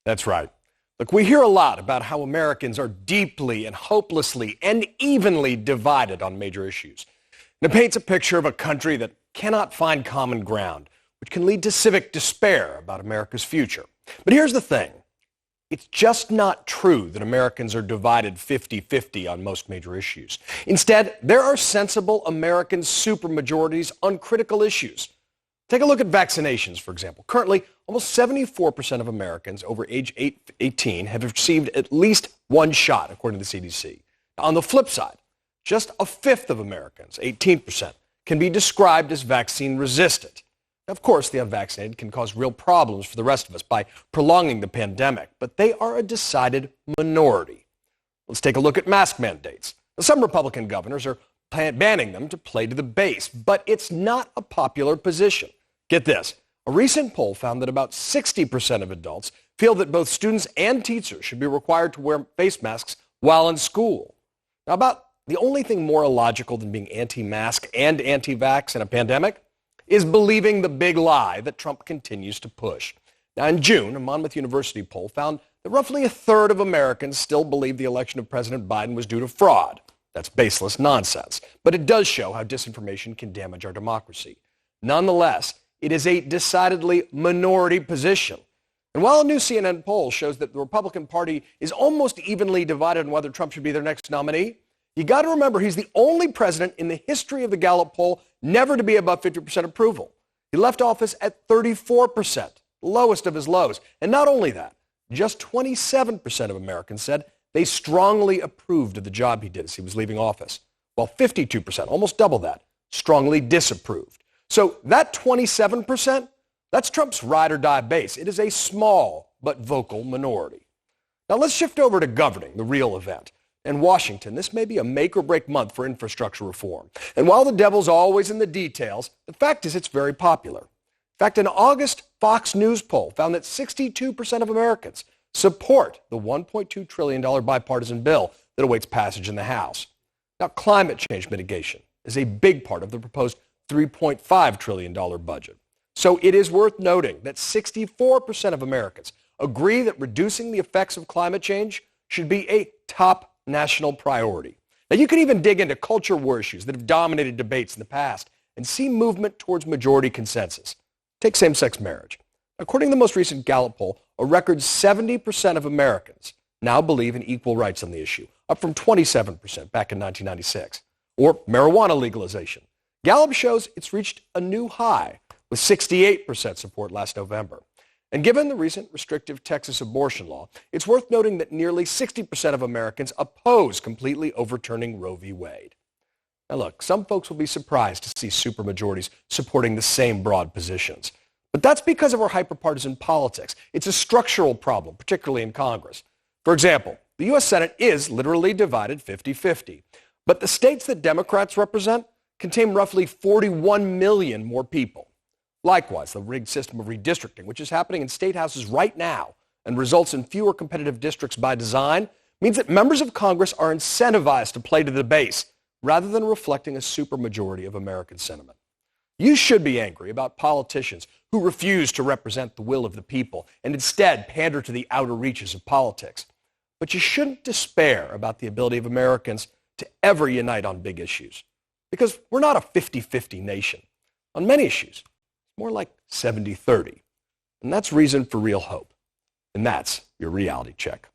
That's right. Look, we hear a lot about how Americans are deeply and hopelessly and evenly divided on major issues. And it paints a picture of a country that cannot find common ground, which can lead to civic despair about America's future. But here's the thing. It's just not true that Americans are divided 50-50 on most major issues. Instead, there are sensible American supermajorities on critical issues. Take a look at vaccinations, for example. Currently, almost 74% of Americans over age 18 have received at least one shot, according to the CDC. On the flip side, just a fifth of Americans, 18%, can be described as vaccine resistant. Of course, the unvaccinated can cause real problems for the rest of us by prolonging the pandemic, but they are a decided minority. Let's take a look at mask mandates. Now, some Republican governors are banning them to play to the base, but it's not a popular position. Get this. A recent poll found that about 60% of adults feel that both students and teachers should be required to wear face masks while in school. Now, about the only thing more illogical than being anti-mask and anti-vax in a pandemic is believing the big lie that Trump continues to push. Now, in June, a Monmouth University poll found that roughly a third of Americans still believe the election of President Biden was due to fraud. That's baseless nonsense. But it does show how disinformation can damage our democracy. Nonetheless, it is a decidedly minority position. And while a new CNN poll shows that the Republican Party is almost evenly divided on whether Trump should be their next nominee, you got to remember he's the only president in the history of the Gallup poll never to be above 50% approval. He left office at 34%, lowest of his lows. And not only that, just 27% of Americans said they strongly approved of the job he did as he was leaving office, while 52%, almost double that, strongly disapproved. So that 27%, that's Trump's ride or die base. It is a small but vocal minority. Now let's shift over to governing, the real event. In Washington, this may be a make or break month for infrastructure reform. And while the devil's always in the details, the fact is it's very popular. In fact, an August Fox News poll found that 62% of Americans support the $1.2 trillion bipartisan bill that awaits passage in the House. Now, climate change mitigation is a big part of the proposed $3.5 trillion budget. So it is worth noting that 64% of Americans agree that reducing the effects of climate change should be a top national priority. Now, you can even dig into culture war issues that have dominated debates in the past and see movement towards majority consensus. Take same-sex marriage. According to the most recent Gallup poll, a record 70% of Americans now believe in equal rights on the issue, up from 27% back in 1996. Or marijuana legalization. Gallup shows it's reached a new high, with 68% support last November. And given the recent restrictive Texas abortion law, it's worth noting that nearly 60% of Americans oppose completely overturning Roe v. Wade. Now look, some folks will be surprised to see supermajorities supporting the same broad positions. But that's because of our hyperpartisan politics. It's a structural problem, particularly in Congress. For example, the U.S. Senate is literally divided 50-50. But the states that Democrats represent contain roughly 41 million more people. Likewise, the rigged system of redistricting, which is happening in state houses right now and results in fewer competitive districts by design, means that members of Congress are incentivized to play to the base rather than reflecting a supermajority of American sentiment. You should be angry about politicians who refuse to represent the will of the people and instead pander to the outer reaches of politics. But you shouldn't despair about the ability of Americans to ever unite on big issues, because we're not a 50-50 nation. On many issues, more like 70-30. And that's reason for real hope. And that's your reality check.